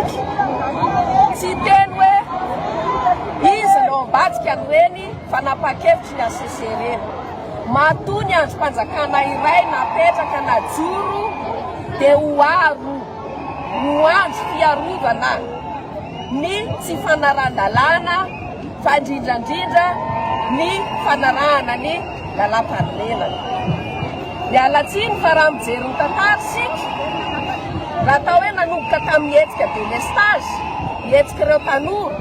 tsiky tsy teny hoe izy no ambadika reny fanapa-kevitry ny asesereny matony androm-panjakana iray napetraka na joro dia hoaro no andro fiarovana ny tsy fanarandalana fa indrindrandrindra ny fanarahana ny lalam-panorenana. Miala tsiny fa raha mijery ny tantara sika raha atao hoe nanomboka tamin'ny hetsika delestage hetsika ireo tanora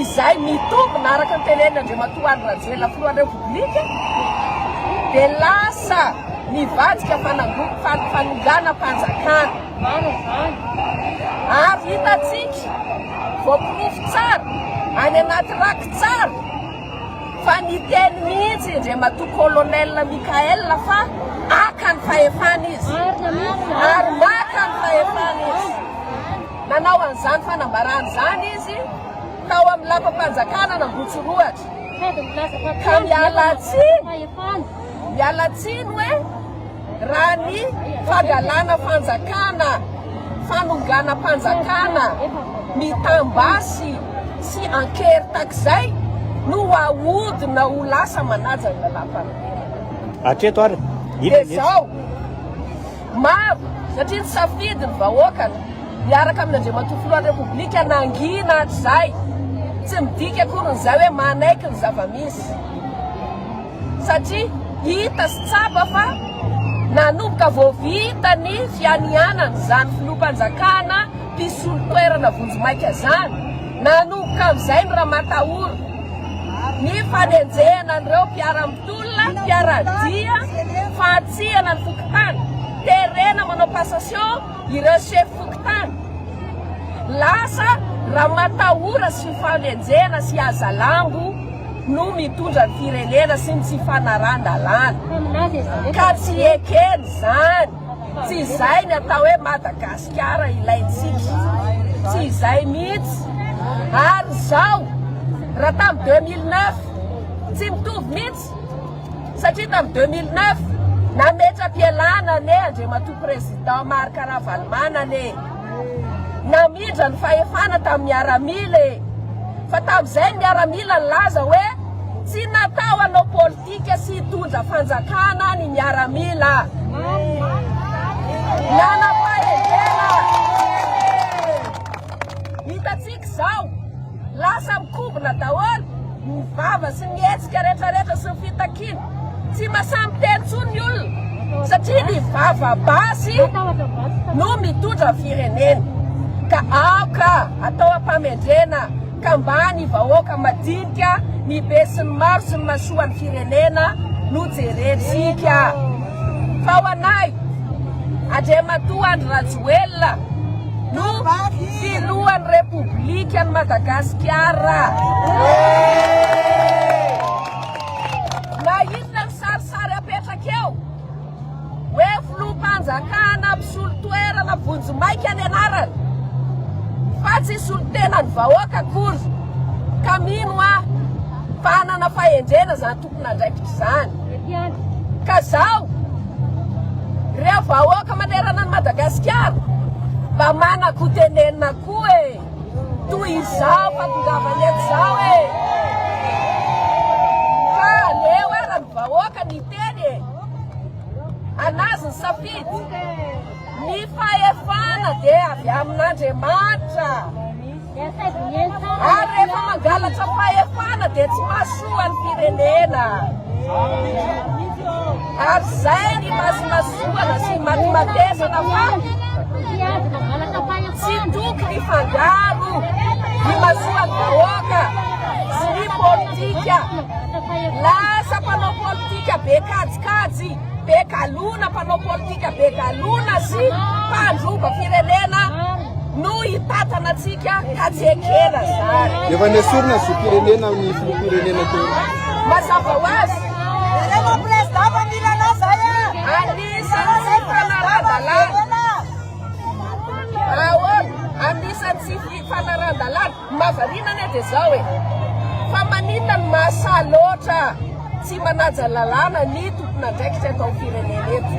izay mitombina araka ny teneny Andriamatoa Andry Rajoelina filohan'ny Repoblika dia lasa mivadika fanongana mpanjakana ary hitatsika voapirofo tsara any anaty raky tsara fa niteny mihitsy Andriamatoa Colonel Mikael fa aka ny fahefana izy ary maka ny fahefana izy nanao an'izany fanambarana izany izy tao amin'ny lampam-panjakana n'Ambotsotrohatra ka miala tsiny hoe raha ny fangalana fanjakana fanongana mpanjakana mitambasy sy ankery takizay no ahodina ho lasa manaja ny lalam-panorenana. Hatreto ary dia zao maro satria ny safidy ny vahoakana miaraka amin'ny Andriamatoa filohan'ny Repoblika nangina hatrizay tsy midika akorin'izay hoe manaiky ny zava-misy satria hita sy tsapa fa nanomboka voavita ny fianianana zany filoham-panjakana mpisolo-toerana vonjomaika zany nanomboka amin'izay ny raha-matahory ny fanenjehana an'ireo mpiara-mitolona mpiaradia fahatsiana ny fokotany terena manao passation ireo chef fokotany lasa raha matahora sy fanenjehana sy azalambo no mitondra ny firenena sy ny tsy fanarandalana ka tsy ekeny zany tsy izay ny atao hoe Madagasikara ilaitsika tsy izay mihitsy ary zao raha tamin'ny 2009 tsy mitovy mihitsy satria tamin'ny 2009 nametra-pialana ne Andriamatoa Président Marc Ravalomanana ne namindra ny fahefana tamin'ny miaramila fa tamin'izay ny miaramila nilaza hoe tsy natao hanao politika sy hitondra fanjakana ny miaramila nanam-pahendrena hitatsika zao lasa mikobona daholo ny vava sy ny hetsika rehetrarehetra sy ny fitakiana tsy mahasamby teny tsony ny olona satria ny vava basy no mitondra firenena ka aoka atao ampamendrena ka mba ny vahoaka madinika ny be sy ny maro sy ny masoan'ny firenena no jerentsika fa ho anay Andriamatoa Andry Rajoelina no filohan'ny Repoblika ny Madagasikara na inona ny sarisary apetraka eo hoe filoham-panjakana mpisolo-toerana vonjomaika ny anarany fa tsy solo-tena ny vahoaka akory ka mino fa hanana fahendrena zany tompon'andraikitra zany ka zao ireo vahoaka manerana ny Madagasikara mba manako tenenina koa toy izao fatongavany eto zao fa aleo raha ny vahoaka ny teny anazy ny safidy ny fahefana dia avy amin'Andriamanitra ary rehefa mangalatra fahefana dia tsy mahasoa ny firenena ary zay ny masimasoana sy matimatesana fa tsy toky ny fangaro ny masoa ny vahoaka sy ny politika lasa mpanao politika be kajikajy be galona mpanao politika be galona sy mpandromba firenena no hitatana atsika ka tsy ekena zany efa nesorina zo firenena ny filoham-pirenena teo mazava ho azy anisan'ny fanaran-dalàna anisan'ny fanaran-dalàna mavarinana dia zao fa manina ny mahasaloatra tsy manaja lalàna ny tompon'andraikitra atao firenena eto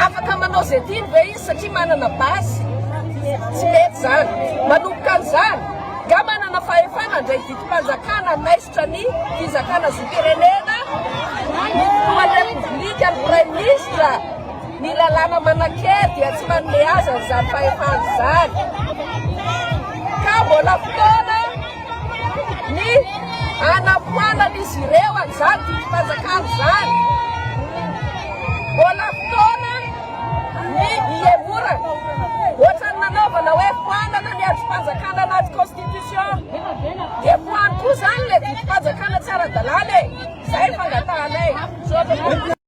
afaka manao zay tiany ve izy satria manana basy tsy mety zany izay didim-panjakana maisitra ny fizakana zokirenena ny filohan'ny repoblika ny praiminisitra ny lalàna manakely dia tsy manome azy an'izany fahefany zany ka mbola fotoana ny anapoanan'izy ireo an'izany didim-panjakana zany mbola fotoana ny iemora ohatrany nanaovana hoe foanana ny androm-panjakana anaty constitution dia foany koa zany le didim-panjakana tsy ara-dalàna e zay fangatanay